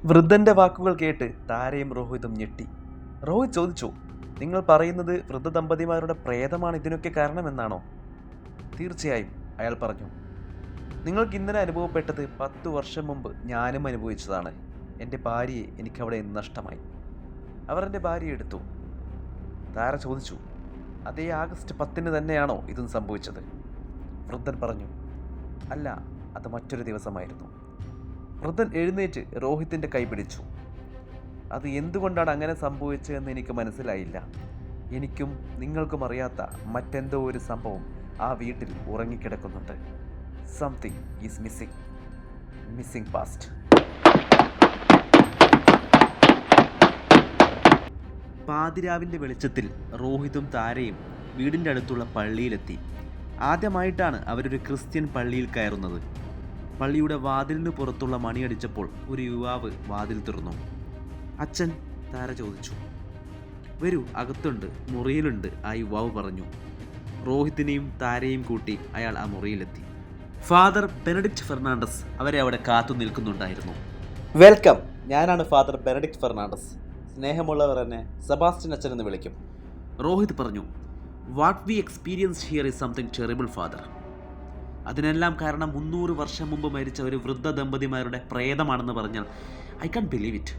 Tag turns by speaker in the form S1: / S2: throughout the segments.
S1: വൃദ്ധന്റെ വാക്കുകൾ കേട്ട് താരയും രോഹിതും ഞെട്ടി. രോഹിത് ചോദിച്ചു, നിങ്ങൾ പറയുന്നത് വൃദ്ധ ദമ്പതിമാരുടെ പ്രേതമാണ് ഇതിനൊക്കെ കാരണമെന്നാണോ? തീർച്ചയായും, അയാൾ പറഞ്ഞു. നിങ്ങൾക്ക് ഇന്നലെ അനുഭവപ്പെട്ടത് 10 വർഷം മുമ്പ് ഞാനും അനുഭവിച്ചതാണ്. എൻ്റെ ഭാര്യയെ എനിക്കവിടെ നഷ്ടമായി. അവർ എൻ്റെ ഭാര്യയെ എടുത്തു. താര ചോദിച്ചു, അതേ ആഗസ്റ്റ് 10 തന്നെയാണോ ഇതും സംഭവിച്ചത്? വൃദ്ധൻ പറഞ്ഞു, അല്ല, അത് മറ്റൊരു ദിവസമായിരുന്നു. വൃദ്ധൻ എഴുന്നേറ്റ് രോഹിത്തിൻ്റെ കൈ പിടിച്ചു. അത് എന്തുകൊണ്ടാണ് അങ്ങനെ സംഭവിച്ചതെന്ന് എനിക്ക് മനസ്സിലായില്ല. എനിക്കും നിങ്ങൾക്കും അറിയാത്ത മറ്റെന്തോ ഒരു സംഭവം ആ വീട്ടിൽ ഉറങ്ങിക്കിടക്കുന്നുണ്ട്. Something is missing past. പാതിരാവിൻ്റെ വെളിച്ചത്തിൽ രോഹിതും താരയും വീടിൻ്റെ അടുത്തുള്ള പള്ളിയിലെത്തി. ആദ്യമായിട്ടാണ് അവരൊരു ക്രിസ്ത്യൻ പള്ളിയിൽ കയറുന്നത്. പള്ളിയുടെ വാതിലിന് പുറത്തുള്ള മണിയടിച്ചപ്പോൾ ഒരു യുവാവ് വാതിൽ തുറന്നു. അച്ഛൻ, താര ചോദിച്ചു. വരൂ, അകത്തുണ്ട്, മുറിയിലുണ്ട്, ആ യുവാവ് പറഞ്ഞു. രോഹിത്തിനെയും താരയും കൂട്ടി അയാൾ ആ മുറിയിലെത്തി. ഫാദർ ബെനഡിക്റ്റ് ഫെർണാണ്ടസ് അവരെ അവിടെ കാത്തു നിൽക്കുന്നുണ്ടായിരുന്നു. വെൽക്കം, ഞാനാണ് ഫാദർ ബെനഡിക്റ്റ് ഫെർണാണ്ടസ്. സ്നേഹമുള്ളവർ എന്നെ സെബാസ്റ്റ്യൻ അച്ഛൻ എന്ന് വിളിക്കും. രോഹിത് പറഞ്ഞു. What we experienced here is something terrible father. അതിനെല്ലാം കാരണം 300 വർഷം മുമ്പ് മരിച്ച ഒരു വൃദ്ധ ദമ്പതിമാരുടെ പ്രേതമാണെന്ന് പറഞ്ഞാൽ I can believe it.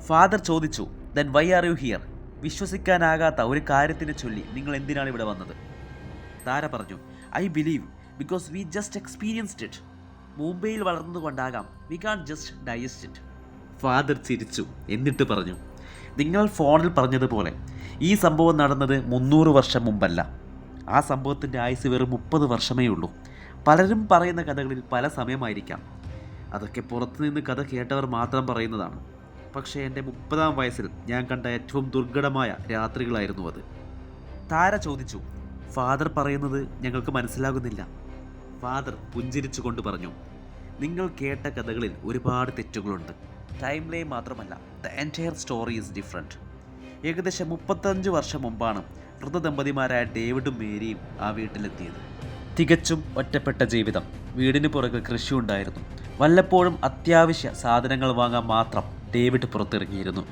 S1: Father ചോദിച്ചു, then why are you here? വിശ്വസിക്കാനാകാത്ത ഒരു കാര്യത്തിനെ ചൊല്ലി നിങ്ങൾ എന്തിനാണ് ഇവിടെ വന്നത്? താര പറഞ്ഞു, I believe because we just experienced it. മുംബൈയിൽ വളർന്നുകൊണ്ടാകാം, we can just digest it. Father ചിരിച്ചു, എന്നിട്ട് പറഞ്ഞു, നിങ്ങൾ ഫോണിൽ പറഞ്ഞതുപോലെ ഈ സംഭവം നടന്നത് 300 വർഷം മുമ്പല്ല. ആ സംഭവത്തിൻ്റെ ആയുസ് വെറും 30 വർഷമേ ഉള്ളൂ. പലരും പറയുന്ന കഥകളിൽ പല സമയമായിരിക്കാം. അതൊക്കെ പുറത്തുനിന്ന് കഥ കേട്ടവർ മാത്രം പറയുന്നതാണ്. പക്ഷേ എൻ്റെ 30-ാം വയസ്സിൽ ഞാൻ കണ്ട ഏറ്റവും ദുർഘടമായ രാത്രികളായിരുന്നു അത്. താര ചോദിച്ചു, ഫാദർ പറയുന്നത് ഞങ്ങൾക്ക് മനസ്സിലാകുന്നില്ല. ഫാദർ പുഞ്ചിരിച്ചു കൊണ്ട് പറഞ്ഞു, നിങ്ങൾ കേട്ട കഥകളിൽ ഒരുപാട് തെറ്റുകളുണ്ട്. ടൈം ലൈൻ മാത്രമല്ല, the entire story is different. ഏകദേശം 35 വർഷം മുമ്പാണ് വൃദ്ധ ദമ്പതിമാരായ ഡേവിഡും മേരിയും ആ വീട്ടിലെത്തിയത്. തികച്ചും ഒറ്റപ്പെട്ട ജീവിതം. വീടിന് പുറകെ കൃഷി ഉണ്ടായിരുന്നു. വല്ലപ്പോഴും അത്യാവശ്യ സാധനങ്ങൾ വാങ്ങാൻ മാത്രം ഡേവിഡ് പുറത്തിറങ്ങിയിരുന്നു.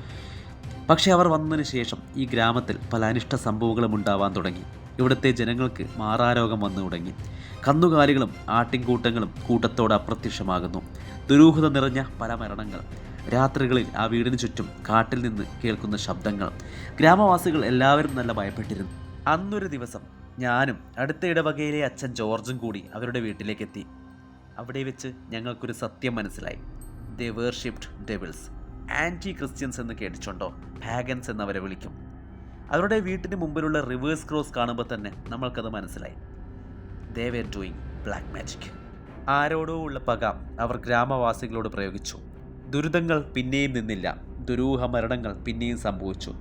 S1: പക്ഷേ അവർ വന്നതിന് ശേഷം ഈ ഗ്രാമത്തിൽ പല അനിഷ്ട സംഭവങ്ങളും ഉണ്ടാവാൻ തുടങ്ങി. ഇവിടുത്തെ ജനങ്ങൾക്ക് മാറാരോഗം വന്നു തുടങ്ങി. കന്നുകാലികളും ആട്ടിൻകൂട്ടങ്ങളും കൂട്ടത്തോടെ അപ്രത്യക്ഷമാകുന്നു. ദുരൂഹത നിറഞ്ഞ പല മരണങ്ങൾ. രാത്രികളിൽ ആ വീടിന് ചുറ്റും കാട്ടിൽ നിന്ന് കേൾക്കുന്ന ശബ്ദങ്ങൾ. ഗ്രാമവാസികൾ എല്ലാവരും നല്ല ഭയപ്പെട്ടിരുന്നു. അന്നൊരു ദിവസം ഞാനും അടുത്ത ഇടവകയിലെ അച്ഛൻ ജോർജും കൂടി അവരുടെ വീട്ടിലേക്കെത്തി. അവിടെ വെച്ച് ഞങ്ങൾക്കൊരു സത്യം മനസ്സിലായി. ദേ വേർഷിപ്ഡ് ഡെവിൾസ്. ആൻറ്റി ക്രിസ്ത്യൻസ് എന്ന് കേട്ടിട്ടുണ്ടോ? പാഗൻസ് എന്നവരെ വിളിക്കും. അവരുടെ വീട്ടിന് മുമ്പിലുള്ള റിവേഴ്സ് ക്രോസ് കാണുമ്പോൾ തന്നെ നമ്മൾക്കത് മനസ്സിലായി. They were doing black magic. ആരോടോ ഉള്ള പക അവർ ഗ്രാമവാസികളോട് പ്രയോഗിച്ചു. ദുരിതങ്ങൾ പിന്നെയും നിന്നില്ല. ദുരൂഹ മരണങ്ങൾ പിന്നെയും സംഭവിച്ചു.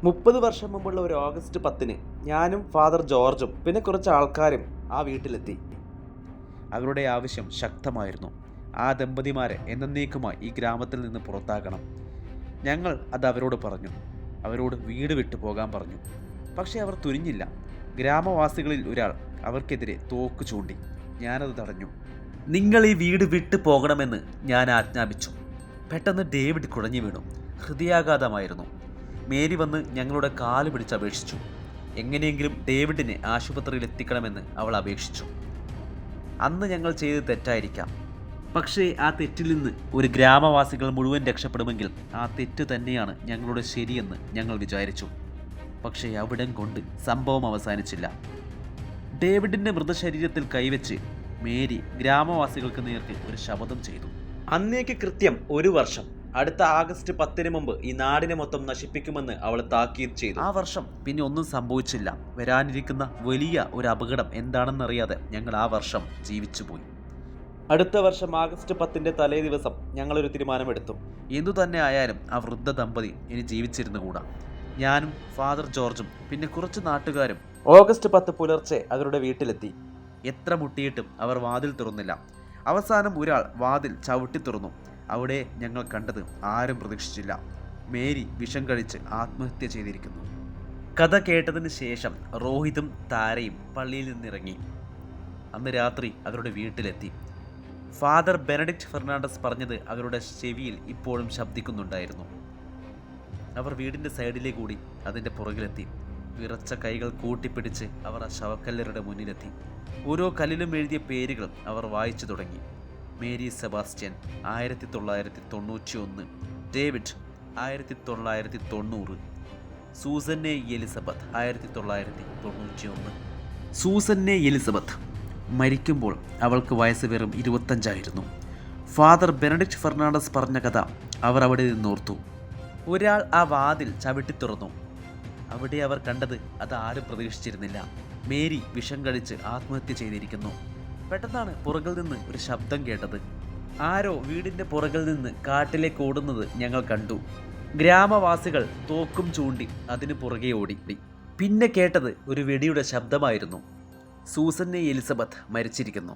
S1: 30 വർഷം മുമ്പുള്ള ഒരു ഓഗസ്റ്റ് 10 ഞാനും ഫാദർ ജോർജും പിന്നെ കുറച്ച് ആൾക്കാരും ആ വീട്ടിലെത്തി. അവരുടെ ആവശ്യം ശക്തമായിരുന്നു. ആ ദമ്പതിമാരെ എന്നേക്കുമായി ഈ ഗ്രാമത്തിൽ നിന്ന് പുറത്താക്കണം. ഞങ്ങൾ അത് അവരോട് പറഞ്ഞു. അവരോട് വീട് വിട്ടു പോകാൻ പറഞ്ഞു. പക്ഷേ അവർ തുനിഞ്ഞില്ല. ഗ്രാമവാസികളിൽ ഒരാൾ അവർക്കെതിരെ തോക്ക് ചൂണ്ടി. ഞാനത് തടഞ്ഞു. നിങ്ങൾ ഈ വീട് വിട്ടു പോകണമെന്ന് ഞാൻ ആജ്ഞാപിച്ചു. പെട്ടെന്ന് ഡേവിഡ് കുഴഞ്ഞു വീണു. ഹൃദയാഘാതമായിരുന്നു. മേരി വന്ന് ഞങ്ങളുടെ കാല് പിടിച്ച് അപേക്ഷിച്ചു. എങ്ങനെയെങ്കിലും ഡേവിഡിനെ ആശുപത്രിയിൽ എത്തിക്കണമെന്ന് അവൾ അപേക്ഷിച്ചു. അന്ന് ഞങ്ങൾ ചെയ്ത് തെറ്റായിരിക്കാം. പക്ഷേ ആ തെറ്റിൽ നിന്ന് ഒരു ഗ്രാമവാസികൾ മുഴുവൻ രക്ഷപ്പെടുമെങ്കിൽ ആ തെറ്റ് തന്നെയാണ് ഞങ്ങളുടെ ശരിയെന്ന് ഞങ്ങൾ വിചാരിച്ചു. പക്ഷേ അവിടം കൊണ്ട് സംഭവം അവസാനിച്ചില്ല. ഡേവിഡിൻ്റെ മൃതശരീരത്തിൽ കൈവച്ച് മേരി ഗ്രാമവാസികൾക്ക് നേർക്ക് ഒരു ശപഥം ചെയ്തു. അന്നേക്ക് കൃത്യം 1 വർഷം, അടുത്ത ആഗസ്റ്റ് 10 മുമ്പ് ഈ നാടിനെ മൊത്തം നശിപ്പിക്കുമെന്ന് അവൾ താക്കീത് ചെയ്തു. ആ വർഷം പിന്നെ ഒന്നും സംഭവിച്ചില്ല. വരാനിരിക്കുന്ന വലിയ ഒരു അപകടം എന്താണെന്നറിയാതെ ഞങ്ങൾ ആ വർഷം ജീവിച്ചുപോയി. അടുത്ത വർഷം ആഗസ്റ്റ് 10 തലേ ദിവസം ഞങ്ങളൊരു തീരുമാനമെടുത്തു. എന്തു തന്നെ ആയാലും ആ വൃദ്ധ ദമ്പതി ഇനി ജീവിച്ചിരുന്നു കൂടാ. ഞാനും ഫാദർ ജോർജും പിന്നെ കുറച്ച് നാട്ടുകാരും ഓഗസ്റ്റ് 10 പുലർച്ചെ അവരുടെ വീട്ടിലെത്തി. എത്ര മുട്ടിയിട്ടും അവർ വാതിൽ തുറന്നില്ല. അവസാനം ഒരാൾ വാതിൽ ചവിട്ടി തുറന്നു. അവിടെ ഞങ്ങൾ കണ്ടത് ആരും പ്രതീക്ഷിച്ചില്ല. മേരി വിഷം കഴിച്ച് ആത്മഹത്യ ചെയ്തിരിക്കുന്നു. കഥ കേട്ടതിന് ശേഷം രോഹിതും താരയും പള്ളിയിൽ നിന്നിറങ്ങി. അന്ന് രാത്രി അവരുടെ വീട്ടിലെത്തി. ഫാദർ ബെനഡിക്റ്റ് ഫെർണാണ്ടസ് പറഞ്ഞത് അവരുടെ ചെവിയിൽ ഇപ്പോഴും ശബ്ദിക്കുന്നുണ്ടായിരുന്നു. അവർ വീടിൻ്റെ സൈഡിലേ കൂടി അതിൻ്റെ പുറകിലെത്തി. വിറച്ച കൈകൾ കൂട്ടിപ്പിടിച്ച് അവർ ആ ശവക്കല്ലരുടെ മുന്നിലെത്തി. ഓരോ കല്ലിലും എഴുതിയ പേരുകൾ അവർ വായിച്ചു തുടങ്ങി. Mary Sebastian 1991, David 1990, Susanne Elizabeth 1991. Susanne Elizabeth മരിക്കുമ്പോൾ അവൾക്ക് വയസ്സ് വെറും 25. ഫാദർ ബെനഡിക്റ്റ് ഫെർണാണ്ടസ് പറഞ്ഞ കഥ അവർ അവിടെ നിന്നോർത്തു. ഒരാൾ ആ വാതിൽ ചവിട്ടി തുറന്നു. അവിടെ അവർ കണ്ടത് അത് ആരും പ്രതീക്ഷിച്ചിരുന്നില്ല. മേരി വിഷം കഴിച്ച് ആത്മഹത്യ ചെയ്തിരിക്കുന്നു. പെട്ടെന്നാണ് പുറകിൽ നിന്ന് ഒരു ശബ്ദം കേട്ടത്. ആരോ വീടിൻ്റെ പുറകിൽ നിന്ന് കാട്ടിലേക്ക് ഓടുന്നത് ഞങ്ങൾ കണ്ടു. ഗ്രാമവാസികൾ തോക്കും ചൂണ്ടി അതിന് പുറകെ ഓടി. പിന്നെ കേട്ടത് ഒരു വെടിയുടെ ശബ്ദമായിരുന്നു. സൂസന്നെ എലിസബത്ത് മരിച്ചിരിക്കുന്നു.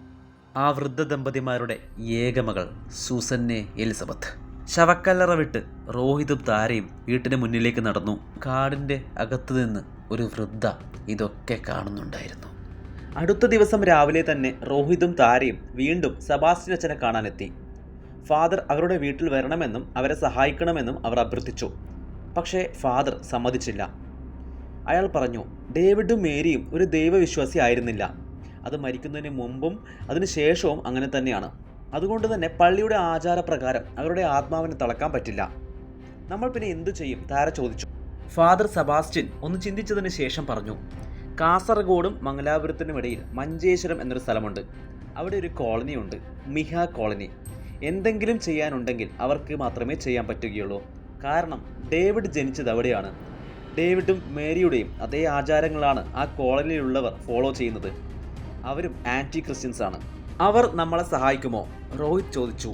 S1: ആ വൃദ്ധ ദമ്പതിമാരുടെ ഏകമകൾ സൂസന്നെ എലിസബത്ത്. ശവക്കല്ലറ വിട്ട് റോഹിതും താരയും വീട്ടിന് മുന്നിലേക്ക് നടന്നു. കാടിൻ്റെ അകത്തു നിന്ന് ഒരു വൃദ്ധ ഇതൊക്കെ കാണുന്നുണ്ടായിരുന്നു. അടുത്ത ദിവസം രാവിലെ തന്നെ റോഹിതും താരയും വീണ്ടും സെബാസ്റ്റ്യൻ അച്ഛനെ കാണാനെത്തി. ഫാദർ അവരുടെ വീട്ടിൽ വരണമെന്നും അവരെ സഹായിക്കണമെന്നും അവർ അഭ്യർത്ഥിച്ചു. പക്ഷേ ഫാദർ സമ്മതിച്ചില്ല. അയാൾ പറഞ്ഞു, ഡേവിഡും മേരിയും ഒരു ദൈവവിശ്വാസി ആയിരുന്നില്ല. അത് മരിക്കുന്നതിന് മുമ്പും അതിന് ശേഷവും അങ്ങനെ തന്നെയാണ്. അതുകൊണ്ട് തന്നെ പള്ളിയുടെ ആചാരപ്രകാരം അവരുടെ ആത്മാവിനെ തളക്കാൻ പറ്റില്ല. നമ്മൾ പിന്നെ എന്തു ചെയ്യും? താര ചോദിച്ചു. ഫാദർ സെബാസ്റ്റ്യൻ ഒന്ന് ചിന്തിച്ചതിന് ശേഷം പറഞ്ഞു, കാസർഗോഡും മംഗലാപുരത്തിനും ഇടയിൽ മഞ്ചേശ്വരം എന്നൊരു സ്ഥലമുണ്ട്. അവിടെ ഒരു കോളനി ഉണ്ട്, മിഹ കോളനി. എന്തെങ്കിലും ചെയ്യാനുണ്ടെങ്കിൽ അവർക്ക് മാത്രമേ ചെയ്യാൻ പറ്റുകയുള്ളൂ. കാരണം ഡേവിഡ് ജനിച്ചത് അവിടെയാണ്. ഡേവിഡും മേരിയുടെയും അതേ ആചാരങ്ങളാണ് ആ കോളനിയിലുള്ളവർ ഫോളോ ചെയ്യുന്നത്. അവരും ആൻറ്റി ക്രിസ്ത്യൻസ് ആണ്. അവർ നമ്മളെ സഹായിക്കുമോ? രോഹിത് ചോദിച്ചു.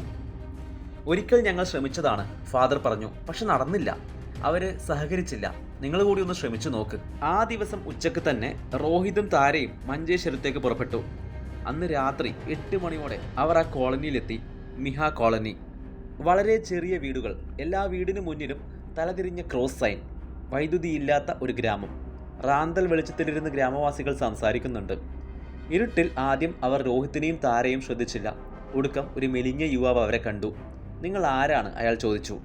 S1: ഒരിക്കൽ ഞങ്ങൾ ശ്രമിച്ചതാണ്, ഫാദർ പറഞ്ഞു. പക്ഷെ നടന്നില്ല. അവർ സഹകരിച്ചില്ല. നിങ്ങൾ കൂടി ഒന്ന് ശ്രമിച്ചു നോക്ക്. ആ ദിവസം ഉച്ചയ്ക്ക് തന്നെ റോഹിതും താരയും മഞ്ചേശ്വരത്തേക്ക് പുറപ്പെട്ടു. അന്ന് രാത്രി 8 മണിയോടെ അവർ ആ കോളനിയിലെത്തി. മിഹ കോളനി. വളരെ ചെറിയ വീടുകൾ, എല്ലാ വീടിനു മുന്നിലും തലതിരിഞ്ഞ ക്രോസ് സൈൻ. വൈദ്യുതിയില്ലാത്ത ഒരു ഗ്രാമം. റാന്തൽ വെളിച്ചത്തിലിരുന്ന് ഗ്രാമവാസികൾ സംസാരിക്കുന്നുണ്ട്. ഇരുട്ടിൽ ആദ്യം അവർ രോഹിത്തിനെയും താരയും ശ്രദ്ധിച്ചില്ല. ഒടുക്കം ഒരു മെലിഞ്ഞ യുവാവ് അവരെ കണ്ടു. നിങ്ങൾ ആരാണ്? അയാൾ ചോദിച്ചു.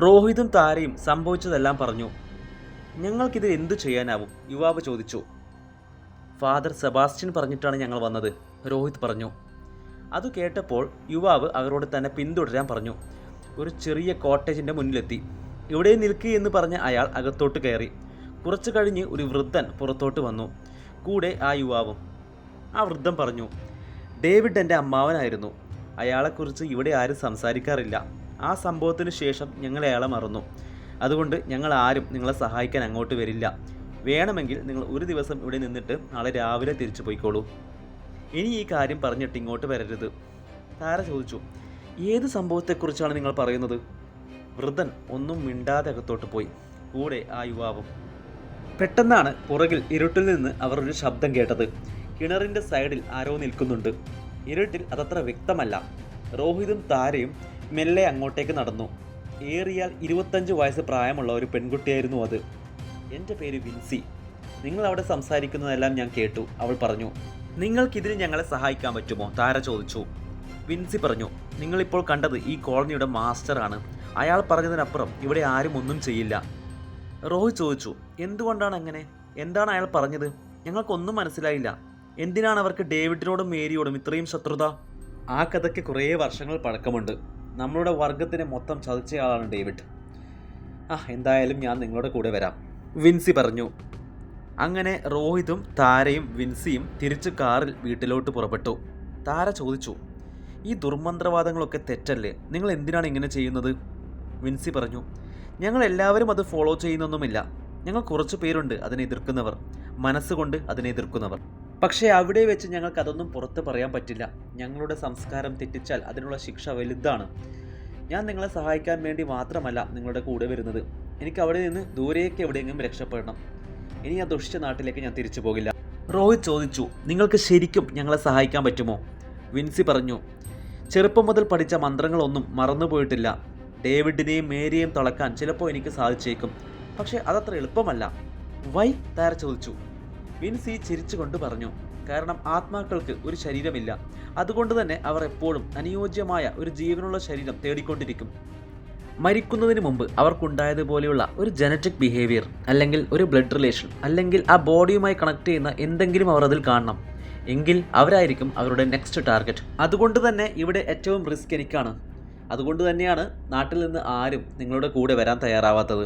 S1: രോഹിതും താരയും സംഭവിച്ചതെല്ലാം പറഞ്ഞു. ഞങ്ങൾക്കിത് എന്തു ചെയ്യാനാവും? യുവാവ് ചോദിച്ചു. ഫാദർ സെബാസ്റ്റ്യൻ പറഞ്ഞിട്ടാണ് ഞങ്ങൾ വന്നത്, രോഹിത് പറഞ്ഞു. അത് കേട്ടപ്പോൾ യുവാവ് അവരോട് തന്നെ പിന്തുടരാൻ പറഞ്ഞു. ഒരു ചെറിയ കോട്ടേജിൻ്റെ മുന്നിലെത്തി. ഇവിടെ നിൽക്കുക എന്ന് പറഞ്ഞ അയാൾ അകത്തോട്ട് കയറി. കുറച്ചു കഴിഞ്ഞ് ഒരു വൃദ്ധൻ പുറത്തോട്ട് വന്നു. കൂടെ ആ യുവാവും. ആ വൃദ്ധൻ പറഞ്ഞു, ഡേവിഡ് എൻ്റെ അമ്മാവനായിരുന്നു. അയാളെക്കുറിച്ച് ഇവിടെ ആരും സംസാരിക്കാറില്ല. ആ സംഭവത്തിന് ശേഷം ഞങ്ങൾ അയാളെ മറന്നു. അതുകൊണ്ട് ഞങ്ങൾ ആരും നിങ്ങളെ സഹായിക്കാൻ അങ്ങോട്ട് വരില്ല. വേണമെങ്കിൽ നിങ്ങൾ ഒരു ദിവസം ഇവിടെ നിന്നിട്ട് നാളെ രാവിലെ തിരിച്ചു പോയിക്കോളൂ. ഇനി ഈ കാര്യം പറഞ്ഞിട്ട് ഇങ്ങോട്ട് വരരുത്. താര ചോദിച്ചു. ഏത് സംഭവത്തെക്കുറിച്ചാണ് നിങ്ങൾ പറയുന്നത്? വൃദ്ധൻ ഒന്നും മിണ്ടാതെ അകത്തോട്ട് പോയി. കൂടെ ആ യുവാവും. പെട്ടെന്നാണ് പുറകിൽ ഇരുട്ടിൽ നിന്ന് അവർ ഒരു ശബ്ദം കേട്ടത്. കിണറിൻ്റെ സൈഡിൽ ആരോ നിൽക്കുന്നുണ്ട്. ഇരുട്ടിൽ അതത്ര വ്യക്തമല്ല. രോഹിതും താരയും മെല്ലെ അങ്ങോട്ടേക്ക് നടന്നു. ഏറിയാൽ 25 വയസ്സ് പ്രായമുള്ള ഒരു പെൺകുട്ടിയായിരുന്നു അത്. എൻ്റെ പേര് വിൻസി. നിങ്ങൾ അവിടെ സംസാരിക്കുന്നതെല്ലാം ഞാൻ കേട്ടു, അവൾ പറഞ്ഞു. നിങ്ങൾക്കിതിന് ഞങ്ങളെ സഹായിക്കാൻ പറ്റുമോ? താര ചോദിച്ചു. വിൻസി പറഞ്ഞു, നിങ്ങളിപ്പോൾ കണ്ടത് ഈ കോളനിയുടെ മാസ്റ്ററാണ്. അയാൾ പറഞ്ഞതിനപ്പുറം ഇവിടെ ആരും ഒന്നും ചെയ്യില്ല. രോഹിത് ചോദിച്ചു. എന്തുകൊണ്ടാണ് അങ്ങനെ? എന്താണ് അയാൾ പറഞ്ഞത്? ഞങ്ങൾക്കൊന്നും മനസ്സിലായില്ല. എന്തിനാണ് അവർക്ക് ഡേവിഡിനോടും മേരിയോടും ഇത്രയും ശത്രുത? ആ കഥയ്ക്ക് കുറേ വർഷങ്ങൾ പഴക്കമുണ്ട്. നമ്മളുടെ വർഗത്തിനെ മൊത്തം ചതിച്ചയാളാണ് ഡേവിഡ്. എന്തായാലും ഞാൻ നിങ്ങളുടെ കൂടെ വരാം, വിൻസി പറഞ്ഞു. അങ്ങനെ രോഹിതും താരയും വിൻസിയും തിരിച്ച് കാറിൽ വീട്ടിലോട്ട് പുറപ്പെട്ടു. താര ചോദിച്ചു, ഈ ദുർമന്ത്രവാദങ്ങളൊക്കെ തെറ്റല്ലേ? നിങ്ങൾ എന്തിനാണ് ഇങ്ങനെ ചെയ്യുന്നത്? വിൻസി പറഞ്ഞു, ഞങ്ങൾ എല്ലാവരും അത് ഫോളോ ചെയ്യുന്നൊന്നുമില്ല. ഞങ്ങൾ കുറച്ച് പേരുണ്ട് അതിനെ എതിർക്കുന്നവർ, മനസ്സുകൊണ്ട് അതിനെ എതിർക്കുന്നവർ. പക്ഷേ അവിടെ വെച്ച് ഞങ്ങൾക്ക് അതൊന്നും പുറത്ത് പറയാൻ പറ്റില്ല. ഞങ്ങളുടെ സംസ്കാരം തെറ്റിച്ചാൽ അതിനുള്ള ശിക്ഷ വലുതാണ്. ഞാൻ നിങ്ങളെ സഹായിക്കാൻ വേണ്ടി മാത്രമല്ല നിങ്ങളുടെ കൂടെ വരുന്നത്. എനിക്ക് അവിടെ നിന്ന് ദൂരേക്ക് എവിടെയെങ്കിലും രക്ഷപ്പെടണം. ഇനി ആ ദുഷിച്ച നാട്ടിലേക്ക് ഞാൻ തിരിച്ചു പോകില്ല. രോഹിത് ചോദിച്ചു, നിങ്ങൾക്ക് ശരിക്കും ഞങ്ങളെ സഹായിക്കാൻ പറ്റുമോ? വിൻസി പറഞ്ഞു, ചെറുപ്പം മുതൽ പഠിച്ച മന്ത്രങ്ങളൊന്നും മറന്നുപോയിട്ടില്ല. ഡേവിഡിനെയും മേരിയെയും തളക്കാൻ ചിലപ്പോൾ എനിക്ക് സാധിച്ചേക്കും. പക്ഷേ അതത്ര എളുപ്പമല്ല. വൈ? താര ചോദിച്ചു. വിൻസി ചിരിച്ചുകൊണ്ട് പറഞ്ഞു, കാരണം ആത്മാക്കൾക്ക് ഒരു ശരീരമില്ല. അതുകൊണ്ട് തന്നെ അവർ എപ്പോഴും അനുയോജ്യമായ ഒരു ജീവനുള്ള ശരീരം തേടിക്കൊണ്ടിരിക്കും. മരിക്കുന്നതിന് മുമ്പ് അവർക്കുണ്ടായതുപോലെയുള്ള ഒരു ജനറ്റിക് ബിഹേവിയർ, അല്ലെങ്കിൽ ഒരു ബ്ലഡ് റിലേഷൻ, അല്ലെങ്കിൽ ആ ബോഡിയുമായി കണക്ട് ചെയ്യുന്ന എന്തെങ്കിലും അവർ അതിൽ കാണണം. എങ്കിൽ അവരായിരിക്കും അവരുടെ നെക്സ്റ്റ് ടാർഗറ്റ്. അതുകൊണ്ട് തന്നെ ഇവിടെ ഏറ്റവും റിസ്ക് എനിക്കാണ്. അതുകൊണ്ട് തന്നെയാണ് നാട്ടിൽ നിന്ന് ആരും നിങ്ങളുടെ കൂടെ വരാൻ തയ്യാറാവാത്തത്.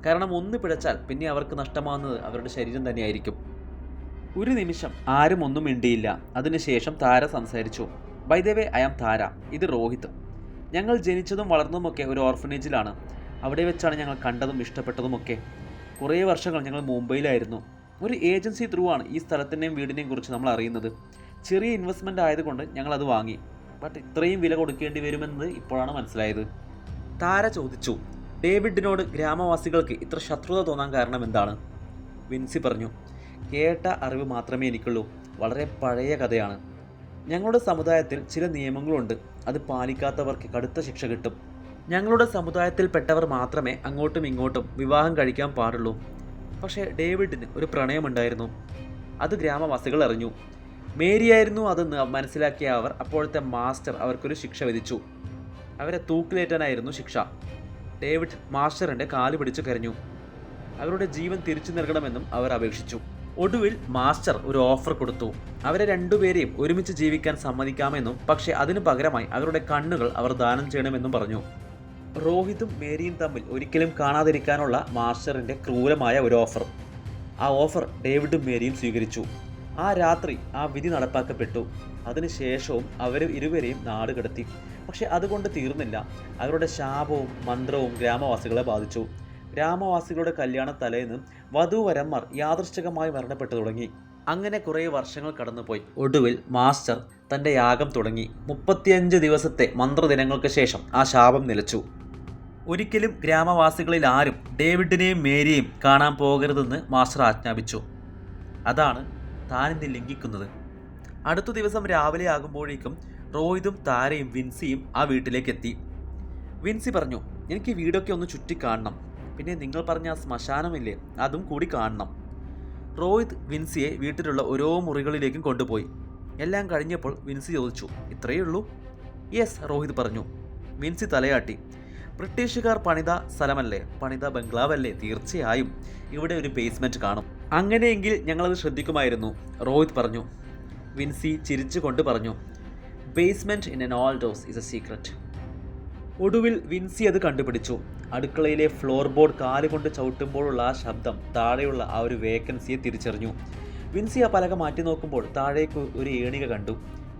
S1: കാരണം ഒന്ന് പിഴച്ചാൽ പിന്നെ അവർക്ക് നഷ്ടമാകുന്നത് അവരുടെ ശരീരം തന്നെയായിരിക്കും. ഒരു നിമിഷം ആരും ഒന്നും മിണ്ടിയില്ല. അതിനുശേഷം താര സംസാരിച്ചു. By the way, I am Tara. ഇത് രോഹിത്. ഞങ്ങൾ ജനിച്ചതും വളർന്നതുമൊക്കെ ഒരു ഓർഫനേജിലാണ്. അവിടെ വെച്ചാണ് ഞങ്ങൾ കണ്ടതും ഇഷ്ടപ്പെട്ടതുമൊക്കെ. കുറേ വർഷങ്ങൾ ഞങ്ങൾ മുംബൈയിലായിരുന്നു. ഒരു ഏജൻസി ത്രൂ ആണ് ഈ സ്ഥലത്തിൻ്റെയും വീടിനെയും കുറിച്ച് നമ്മൾ അറിയുന്നത്. ചെറിയ ഇൻവെസ്റ്റ്മെൻ്റ് ആയതുകൊണ്ട് ഞങ്ങളത് വാങ്ങി. ബട്ട് ഇത്രയും വില കൊടുക്കേണ്ടി വരുമെന്നത് ഇപ്പോഴാണ് മനസ്സിലായത്. താര ചോദിച്ചു, ഡേവിഡിനോട് ഗ്രാമവാസികൾക്ക് ഇത്ര ശത്രുത തോന്നാൻ കാരണം എന്താണ്? വിൻസി പറഞ്ഞു, കേട്ട അറിവ് മാത്രമേ എനിക്കുള്ളൂ. വളരെ പഴയ കഥയാണ്. ഞങ്ങളുടെ സമുദായത്തിൽ ചില നിയമങ്ങളുണ്ട്. അത് പാലിക്കാത്തവർക്ക് കടുത്ത ശിക്ഷ കിട്ടും. ഞങ്ങളുടെ സമുദായത്തിൽപ്പെട്ടവർ മാത്രമേ അങ്ങോട്ടും ഇങ്ങോട്ടും വിവാഹം കഴിക്കാൻ പാടുള്ളൂ. പക്ഷേ ഡേവിഡിന് ഒരു പ്രണയമുണ്ടായിരുന്നു. അത് ഗ്രാമവാസികൾ അറിഞ്ഞു. മേരിയായിരുന്നു അതെന്ന് മനസ്സിലാക്കിയ അവർ അപ്പോഴത്തെ മാസ്റ്റർ അവർക്കൊരു ശിക്ഷ വിധിച്ചു. അവരെ തൂക്കിലേറ്റാനായിരുന്നു ശിക്ഷ. ഡേവിഡ് മാസ്റ്ററിൻ്റെ കാല് പിടിച്ചു കരഞ്ഞു. അവരുടെ ജീവൻ തിരിച്ചു നൽകണമെന്നും അവർ അപേക്ഷിച്ചു. ഒടുവിൽ മാസ്റ്റർ ഒരു ഓഫർ കൊടുത്തു. അവരെ രണ്ടുപേരെയും ഒരുമിച്ച് ജീവിക്കാൻ സമ്മതിക്കാമെന്നും പക്ഷേ അതിനു പകരമായി അവരുടെ കണ്ണുകൾ അവർ ദാനം ചെയ്യണമെന്നും പറഞ്ഞു. രോഹിതും മേരിയും തമ്മിൽ ഒരിക്കലും കാണാതിരിക്കാനുള്ള മാസ്റ്ററിൻ്റെ ക്രൂരമായ ഒരു ഓഫർ. ആ ഓഫർ ഡേവിഡും മേരിയും സ്വീകരിച്ചു. ആ രാത്രി ആ വിധി നടപ്പാക്കപ്പെട്ടു. അതിനുശേഷവും അവർ ഇരുവരെയും നാട് കടത്തി. പക്ഷെ അതുകൊണ്ട് തീർന്നില്ല. അവരുടെ ശാപവും മന്ത്രവും ഗ്രാമവാസികളെ ബാധിച്ചു. ഗ്രാമവാസികളുടെ കല്യാണ തലേന്ന് വധൂവരന്മാർ യാദൃശ്ചികമായി മരണപ്പെട്ടു തുടങ്ങി. അങ്ങനെ കുറേ വർഷങ്ങൾ കടന്നുപോയി. ഒടുവിൽ മാസ്റ്റർ തൻ്റെ യാഗം തുടങ്ങി. 35 ദിവസത്തെ മന്ത്രദിനങ്ങൾക്ക് ശേഷം ആ ശാപം നിലച്ചു. ഒരിക്കലും ഗ്രാമവാസികളിൽ ആരും ഡേവിഡിനെയും മേരിയെയും കാണാൻ പോകരുതെന്ന് മാസ്റ്റർ ആജ്ഞാപിച്ചു. അതാണ് താനിന്ന് ലംഘിക്കുന്നത്. അടുത്ത ദിവസം രാവിലെ ആകുമ്പോഴേക്കും രോഹിതും താരയും വിൻസിയും ആ വീട്ടിലേക്ക് എത്തി. വിൻസി പറഞ്ഞു, എനിക്ക് വീടൊക്കെ ഒന്ന് ചുറ്റി കാണണം. പിന്നെ നിങ്ങൾ പറഞ്ഞ ആ ശ്മശാനമില്ലേ, അതും കൂടി കാണണം. രോഹിത് വിൻസിയെ വീട്ടിലുള്ള ഓരോ മുറികളിലേക്കും കൊണ്ടുപോയി. എല്ലാം കഴിഞ്ഞപ്പോൾ വിൻസി ചോദിച്ചു, ഇത്രയേ ഉള്ളൂ? യെസ്, രോഹിത് പറഞ്ഞു. വിൻസി തലയാട്ടി. ബ്രിട്ടീഷുകാർ പണിത സ്ഥലമല്ലേ, പണിത ബംഗ്ലാവല്ലേ, തീർച്ചയായും ഇവിടെ ഒരു ബേസ്മെൻറ്റ് കാണും. അങ്ങനെയെങ്കിൽ ഞങ്ങളത് ശ്രദ്ധിക്കുമായിരുന്നു, രോഹിത് പറഞ്ഞു. വിൻസി ചിരിച്ചുകൊണ്ട് പറഞ്ഞു, basement in N old house is A secret. ഒടുവിൽ വിൻസി അത് കണ്ടുപിടിച്ചു. അടുക്കളയിലെ ഫ്ലോർ ബോർഡ് കാലുകൊണ്ട് ചവിട്ടുമ്പോഴുള്ള ആ ശബ്ദം താഴെയുള്ള ആ ഒരു വേക്കൻസിയെ തിരിച്ചറിഞ്ഞു. വിൻസി ആ പലക മാറ്റി നോക്കുമ്പോൾ താഴേക്ക് ഒരു ഏണിക കണ്ടു.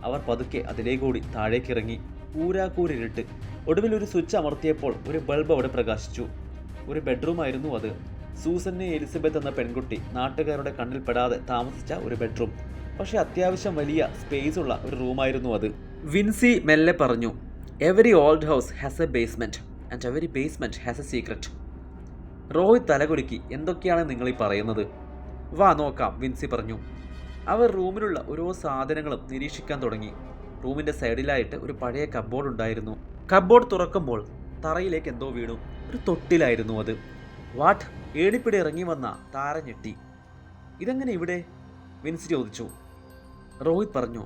S1: അവർ പതുക്കെ അതിലേക്കൂടി താഴേക്കിറങ്ങി. കൂരാക്കൂരിട്ട്. ഒടുവിൽ ഒരു സ്വിച്ച് അമർത്തിയപ്പോൾ ഒരു ബൾബ് അവിടെ പ്രകാശിച്ചു. ഒരു ബെഡ്റൂമായിരുന്നു അത്. സൂസന്നെ എലിസബത്ത് എന്ന പെൺകുട്ടി നാട്ടുകാരുടെ കണ്ണിൽ പെടാതെ താമസിച്ച ഒരു ബെഡ്റൂം. പക്ഷേ അത്യാവശ്യം വലിയ സ്പേസ് ഉള്ള ഒരു റൂമായിരുന്നു അത്. വിൻസി മെല്ലെ പറഞ്ഞു, every old house has a basement and every basement has a secret. Rohit തലകുലുക്കി. എന്തൊക്കെയാണ് നിങ്ങൾ ഈ പറയുന്നത്? വാ നോക്കാം, വിൻസി പറഞ്ഞു. അവർ റൂമിലുള്ള ഓരോ സാധനങ്ങളും നിരീക്ഷിക്കാൻ തുടങ്ങി. റൂമിൻ്റെ സൈഡിലായിട്ട് ഒരു പഴയ കബ്ബോർഡ് ഉണ്ടായിരുന്നു. കബ്ബോർഡ് തുറക്കുമ്പോൾ തറയിലേക്ക് എന്തോ വീണു. ഒരു തൊട്ടിലായിരുന്നു അത്. വാട്ട്? ഏണിപ്പിടി ഇറങ്ങി വന്ന താര ഞെട്ടി. ഇതെങ്ങനെ ഇവിടെ? വിൻസി ചോദിച്ചു. രോഹിത് പറഞ്ഞു,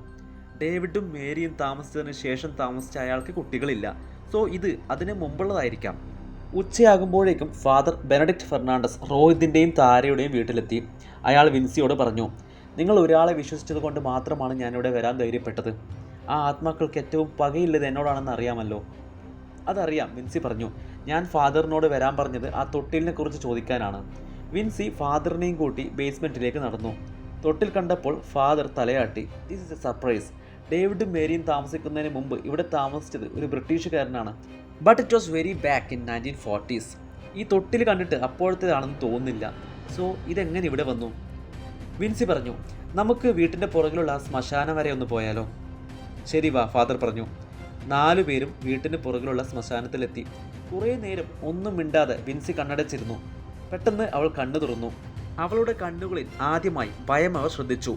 S1: ഡേവിഡും മേരിയും താമസിച്ചതിന് ശേഷം താമസിച്ച അയാൾക്ക് കുട്ടികളില്ല. സോ ഇത് അതിന് മുമ്പുള്ളതായിരിക്കാം. ഉച്ചയാകുമ്പോഴേക്കും ഫാദർ ബെനഡിക്റ്റ് ഫെർണാണ്ടസ് രോഹിതിൻ്റെയും താരയുടെയും വീട്ടിലെത്തി. അയാൾ വിൻസിയോട് പറഞ്ഞു, നിങ്ങൾ ഒരാളെ വിശ്വസിച്ചത് കൊണ്ട് മാത്രമാണ് ഞാനിവിടെ വരാൻ ധൈര്യപ്പെട്ടത്. ആ ആത്മാക്കൾക്ക് ഏറ്റവും പകയുള്ളത് എന്നോടാണെന്ന് അറിയാമല്ലോ. അതറിയാം, വിൻസി പറഞ്ഞു. ഞാൻ ഫാദറിനോട് വരാൻ പറഞ്ഞത് ആ തൊട്ടിലിനെ കുറിച്ച് ചോദിക്കാനാണ്. വിൻസി ഫാദറിനെയും കൂട്ടി ബേസ്മെൻറ്റിലേക്ക് നടന്നു. തൊട്ടിൽ കണ്ടപ്പോൾ ഫാദർ തലയാട്ടി. This is a surprise. ഡേവിഡും മേരിയും താമസിക്കുന്നതിന് മുമ്പ് ഇവിടെ താമസിച്ചത് ഒരു ബ്രിട്ടീഷുകാരനാണ്. But it was very back in 1940s. ഈ തൊട്ടിൽ കണ്ടിട്ട് അപ്പോഴത്തേതാണെന്ന് തോന്നുന്നില്ല. സോ ഇതെങ്ങനെ ഇവിടെ വന്നു? വിൻസി പറഞ്ഞു, നമുക്ക് വീട്ടിൻ്റെ പുറകിലുള്ള ആ ശ്മശാനം വരെ ഒന്ന് പോയാലോ? ശരി വാ, ഫാദർ പറഞ്ഞു. 4 പേരും വീട്ടിന് പുറകിലുള്ള ശ്മശാനത്തിലെത്തി. കുറേ നേരം ഒന്നും മിണ്ടാതെ വിൻസി കണ്ണടച്ചിരുന്നു. പെട്ടെന്ന് അവൾ കണ്ണു തുറന്നു. അവളുടെ കണ്ണുകളിൽ ആദ്യമായി ഭയം അവർ ശ്രദ്ധിച്ചു.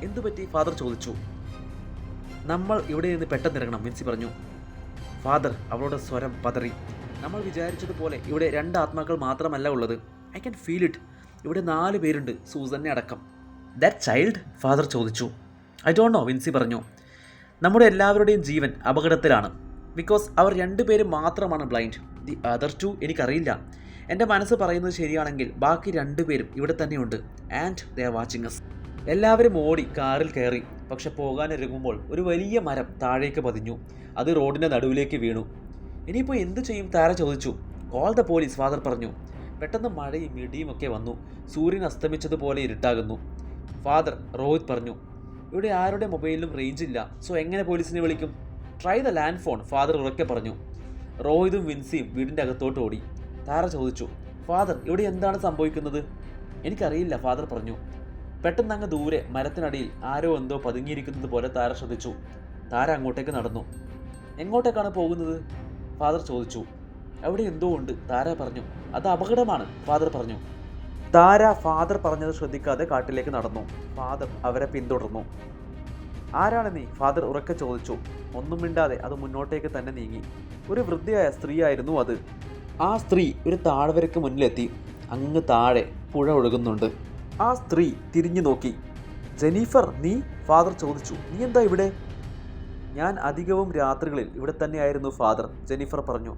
S1: എന്തുപറ്റി? ഫാദർ ചോദിച്ചു. നമ്മൾ ഇവിടെ നിന്ന് പെട്ടെന്നിറങ്ങണം, വിൻസി പറഞ്ഞു. ഫാദർ, അവളുടെ സ്വരം പതറി. നമ്മൾ വിചാരിച്ചതുപോലെ ഇവിടെ 2 ആത്മാക്കൾ മാത്രമല്ല ഉള്ളത്. I can feel it. ഇവിടെ 4 പേരുണ്ട്, സൂസന്നെ അടക്കം. That child? ഫാദർ ചോദിച്ചു. ഐ ഡോണ്ട് നോ, വിൻസി പറഞ്ഞു. നമ്മുടെ എല്ലാവരുടെയും ജീവൻ അപകടത്തിലാണ്. ബിക്കോസ് അവർ രണ്ടുപേരും മാത്രമാണ് ബ്ലൈൻഡ്. ദി അതർ ടു എനിക്കറിയില്ല. എൻ്റെ മനസ്സ് പറയുന്നത് ശരിയാണെങ്കിൽ ബാക്കി രണ്ടുപേരും ഇവിടെ തന്നെയുണ്ട്. And they are watching us. എല്ലാവരും ഓടി കാറിൽ കയറി. പക്ഷെ പോകാനൊരുങ്ങുമ്പോൾ ഒരു വലിയ മരം താഴേക്ക് പതിഞ്ഞു. അത് റോഡിൻ്റെ നടുവിലേക്ക് വീണു. ഇനിയിപ്പോൾ എന്തു ചെയ്യും? താര ചോദിച്ചു. കോൾ ദ പോലീസ്, ഫാദർ പറഞ്ഞു. പെട്ടെന്ന് മഴയും ഇടിയും ഒക്കെ വന്നു. സൂര്യൻ അസ്തമിച്ചതുപോലെ ഇരുട്ടാകുന്നു. ഫാദർ, റോഹിത് പറഞ്ഞു. ഇവിടെ ആരുടെ മൊബൈലിലും റേഞ്ച് ഇല്ല. സോ എങ്ങനെ പോലീസിനെ വിളിക്കും? Try the land phone, father ഉറക്കെ പറഞ്ഞു. റോഹിതും വിൻസിയും വീടിൻ്റെ അകത്തോട്ട് ഓടി. താര ചോദിച്ചു. ഫാദർ, ഇവിടെ എന്താണ് സംഭവിക്കുന്നത്? എനിക്കറിയില്ല, ഫാദർ പറഞ്ഞു. പെട്ടെന്ന് അങ്ങ് ദൂരെ മരത്തിനടിയിൽ ആരോ എന്തോ പതുങ്ങിയിരിക്കുന്നത് പോലെ താര ശ്രദ്ധിച്ചു. താര അങ്ങോട്ടേക്ക് നടന്നു. എങ്ങോട്ടേക്കാണ് പോകുന്നത്? ഫാദർ ചോദിച്ചു. അവിടെ എന്തോ ഉണ്ട്, താര പറഞ്ഞു. അത് അപകടമാണ്, ഫാദർ പറഞ്ഞു. താര ഫാദർ പറഞ്ഞത് ശ്രദ്ധിക്കാതെ കാട്ടിലേക്ക് നടന്നു. ഫാദർ അവരെ പിന്തുടർന്നു. ആരാണ് നീ? ഫാദർ ഉറക്കെ ചോദിച്ചു. ഒന്നും മിണ്ടാതെ അത് മുന്നോട്ടേക്ക് തന്നെ നീങ്ങി. ഒരു വൃദ്ധയായ സ്ത്രീയായിരുന്നു അത്. ആ സ്ത്രീ ഒരു താഴ്വരയ്ക്ക് മുന്നിലെത്തി. അങ്ങ് താഴെ പുഴ ഒഴുകുന്നുണ്ട്. ആ സ്ത്രീ തിരിഞ്ഞു നോക്കി. ജെനീഫർ, നീ? ഫാദർ ചോദിച്ചു. നീ എന്താ ഇവിടെ? ഞാൻ അധികവും രാത്രികളിൽ ഇവിടെ തന്നെയായിരുന്നു, ഫാദർ, ജെനീഫർ പറഞ്ഞു.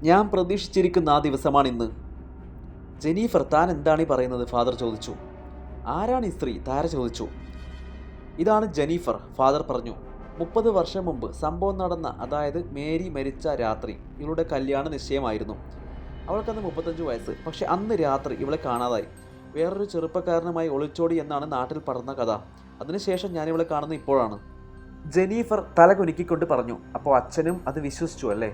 S1: ഞാൻ പ്രതീക്ഷിച്ചിരിക്കുന്ന ആ ദിവസമാണിന്ന്. ജെനീഫർ, താൻ എന്താണ് ഈ പറയുന്നത്? ഫാദർ ചോദിച്ചു. ആരാണ് ഈ സ്ത്രീ? താര ചോദിച്ചു. ഇതാണ് ജെനീഫർ, ഫാദർ പറഞ്ഞു. 30 വർഷം മുമ്പ് സംഭവം നടന്ന, അതായത് മേരി മരിച്ച രാത്രി ഇവളുടെ കല്യാണ നിശ്ചയമായിരുന്നു. അവൾക്കന്ന് 35 വയസ്സ്. പക്ഷെ അന്ന് രാത്രി ഇവളെ കാണാതായി. വേറൊരു ചെറുപ്പക്കാരനുമായി ഒളിച്ചോടി എന്നാണ് നാട്ടിൽ പടർന്ന കഥ. അതിനുശേഷം ഞാനിവളെ കാണുന്ന ഇപ്പോഴാണ്. ജെനീഫർ തല കുലുക്കിക്കൊണ്ട് പറഞ്ഞു. അപ്പോൾ അച്ഛനും അത് വിശ്വസിച്ചു അല്ലേ?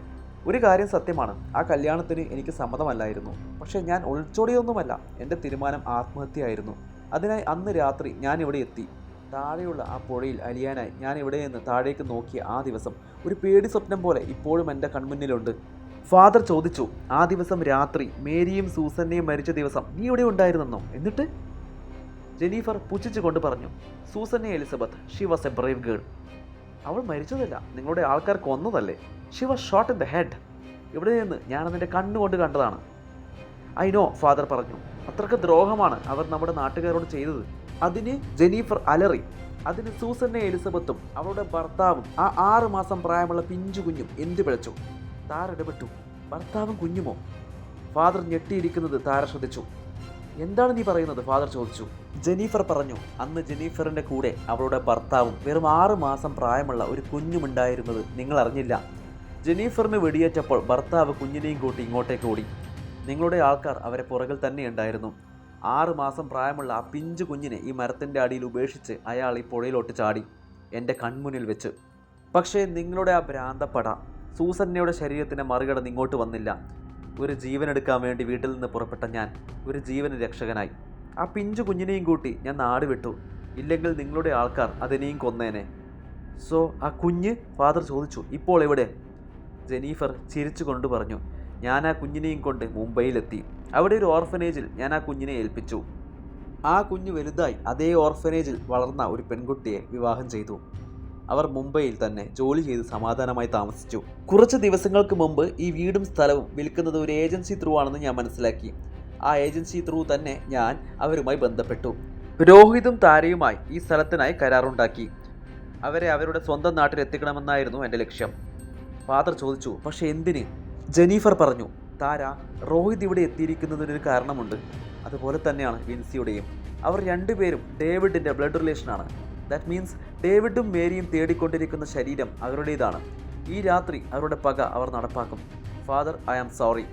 S1: ഒരു കാര്യം സത്യമാണ്, ആ കല്യാണത്തിന് എനിക്ക് സമ്മതമല്ലായിരുന്നു. പക്ഷേ ഞാൻ ഒളിച്ചോടിയൊന്നുമല്ല. എൻ്റെ തീരുമാനം ആത്മഹത്യയായിരുന്നു. അതിനായി അന്ന് രാത്രി ഞാൻ ഇവിടെ എത്തി. താഴെയുള്ള ആ പുഴയിൽ അലിയാനായി ഞാൻ ഇവിടെ നിന്ന് താഴേക്ക് നോക്കിയ ആ ദിവസം ഒരു പേടി സ്വപ്നം പോലെ ഇപ്പോഴും എൻ്റെ കൺമുന്നിലുണ്ട്. ഫാദർ ചോദിച്ചു. ആ ദിവസം രാത്രി മേരിയും സൂസന്നയും മരിച്ച ദിവസം നീ ഇവിടെ ഉണ്ടായിരുന്നെന്നോ? എന്നിട്ട്? ജെനീഫർ പുച്ഛിച്ചുകൊണ്ട് പറഞ്ഞു. Susanne Elizabeth, she was a brave girl. അവൾ മരിച്ചതല്ല, നിങ്ങളുടെ ആൾക്കാർ കൊന്നതല്ലേ? She was shot in the head. ഇവിടെ നിന്ന് ഞാനതിൻ്റെ കണ്ണുകൊണ്ട് കണ്ടതാണ്. ഐ നോ, ഫാദർ പറഞ്ഞു. അത്രയ്ക്ക് ദ്രോഹമാണ് അവർ നമ്മുടെ നാട്ടുകാരോട് ചെയ്തത്. അതിന് ജെനീഫർ അലറി. അതിന് സൂസന്നെ എലിസബത്തും അവളുടെ ഭർത്താവും ആ 6 മാസം പ്രായമുള്ള പിഞ്ചു കുഞ്ഞും എന്തു പിഴച്ചു. താര ഇടപെട്ടു. ഭർത്താവും കുഞ്ഞുമോ? ഫാദർ ഞെട്ടിയിരിക്കുന്നത് താര ശ്രദ്ധിച്ചു. എന്താണ് നീ പറയുന്നത്? ഫാദർ ചോദിച്ചു. ജെനീഫർ പറഞ്ഞു. അന്ന് ജെനീഫറിൻ്റെ കൂടെ അവളുടെ ഭർത്താവും വെറും 6 മാസം പ്രായമുള്ള ഒരു കുഞ്ഞുമുണ്ടായിരുന്നത് നിങ്ങൾ അറിഞ്ഞില്ല. ജെനീഫറിന് വെടിയേറ്റപ്പോൾ ഭർത്താവ് കുഞ്ഞിനെയും കൂട്ടി ഇങ്ങോട്ടേക്ക് ഓടി. നിങ്ങളുടെ ആൾക്കാർ അവരെ പുറകിൽ തന്നെ ഉണ്ടായിരുന്നു. 6 മാസം പ്രായമുള്ള ആ പിഞ്ചു കുഞ്ഞിനെ ഈ മരത്തിൻ്റെ അടിയിൽ ഉപേക്ഷിച്ച് അയാൾ ഈ പുഴയിലോട്ട് ചാടി, എൻ്റെ കൺമുന്നിൽ വെച്ച്. പക്ഷേ നിങ്ങളുടെ ആ ഭ്രാന്തപ്പട സൂസന്നയുടെ ശരീരത്തിനെ മറികടന്ന് ഇങ്ങോട്ട് വന്നില്ല. ഒരു ജീവനെടുക്കാൻ വേണ്ടി വീട്ടിൽ നിന്ന് പുറപ്പെട്ട ഞാൻ ഒരു ജീവന് രക്ഷകനായി. ആ പിഞ്ചു കുഞ്ഞിനെയും കൂട്ടി ഞാൻ നാട് വിട്ടു. ഇല്ലെങ്കിൽ നിങ്ങളുടെ ആൾക്കാർ അതിനെയും കൊന്നേനെ. സോ ആ കുഞ്ഞ്? ഫാദർ ചോദിച്ചു. ഇപ്പോൾ എവിടെ? ജെനീഫർ ചിരിച്ചുകൊണ്ട് പറഞ്ഞു. ഞാൻ ആ കുഞ്ഞിനെയും കൊണ്ട് മുംബൈയിലെത്തി. അവിടെ ഒരു ഓർഫനേജിൽ ഞാൻ ആ കുഞ്ഞിനെ ഏൽപ്പിച്ചു. ആ കുഞ്ഞ് വലുതായി അതേ ഓർഫനേജിൽ വളർന്ന ഒരു പെൺകുട്ടിയെ വിവാഹം ചെയ്തു. അവർ മുംബൈയിൽ തന്നെ ജോലി ചെയ്ത് സമാധാനമായി താമസിച്ചു. കുറച്ച് ദിവസങ്ങൾക്ക് മുമ്പ് ഈ വീടും സ്ഥലവും വിൽക്കുന്നത് ഒരു ഏജൻസി ത്രൂ ആണെന്ന് ഞാൻ മനസ്സിലാക്കി. ആ ഏജൻസി ത്രൂ തന്നെ ഞാൻ അവരുമായി ബന്ധപ്പെട്ടു. രോഹിതും താരയുമായി ഈ സ്ഥലത്തിനായി കരാറുണ്ടാക്കി. അവരെ അവരുടെ സ്വന്തം നാട്ടിൽ എത്തിക്കണമെന്നായിരുന്നു എൻ്റെ ലക്ഷ്യം. ഫാദർ ചോദിച്ചു. പക്ഷെ എന്തിന്? ജെനീഫർ പറഞ്ഞു. താര, റോഹിത് ഇവിടെ എത്തിയിരിക്കുന്നതിനൊരു കാരണമുണ്ട്. അതുപോലെ തന്നെയാണ് വിൻസിയുടെയും. അവർ രണ്ടുപേരും ഡേവിഡിൻ്റെ ബ്ലഡ് റിലേഷനാണ്. ദാറ്റ് മീൻസ് ഡേവിഡും മേരിയും തേടിക്കൊണ്ടിരിക്കുന്ന ശരീരം അവരുടേതാണ്. ഈ രാത്രി അവരുടെ പക അവർ നടപ്പാക്കും. Father, I am sorry.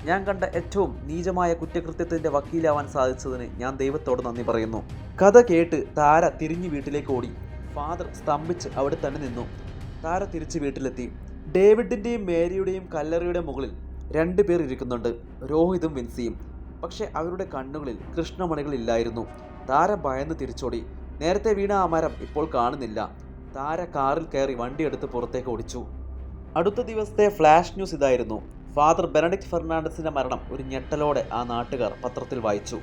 S1: ഞാൻ കണ്ട ഏറ്റവും നീചമായ കുറ്റകൃത്യത്തിൻ്റെ വക്കീലാവാൻ സാധിച്ചതിന് ഞാൻ ദൈവത്തോട് നന്ദി പറയുന്നു. കഥ കേട്ട് താര തിരിഞ്ഞ് വീട്ടിലേക്ക് ഓടി. ഫാദർ സ്തംഭിച്ച് അവിടെ തന്നെ നിന്നു. താര തിരിച്ച് വീട്ടിലെത്തി. ഡേവിഡിൻ്റെയും മേരിയുടെയും കല്ലറയുടെ മുകളിൽ 2 പേർ ഇരിക്കുന്നുണ്ട്, രോഹിതും വിൻസിയും. പക്ഷേ അവരുടെ കണ്ണുകളിൽ കൃഷ്ണമണികളില്ലായിരുന്നു. താര ഭയന്ന് തിരിച്ചോടി. നേരത്തെ വീണ ആ മരം ഇപ്പോൾ കാണുന്നില്ല. താര കാറിൽ കയറി വണ്ടിയെടുത്ത് പുറത്തേക്ക് ഓടിച്ചു. അടുത്ത ദിവസത്തെ ഫ്ലാഷ് ന്യൂസ് ഇതായിരുന്നു. ഫാദർ ബെനഡിക്റ്റ് ഫെർണാണ്ടസിൻ്റെ മരണം ഒരു ഞെട്ടലോടെ ആ നാട്ടുകാർ പത്രത്തിൽ വായിച്ചു.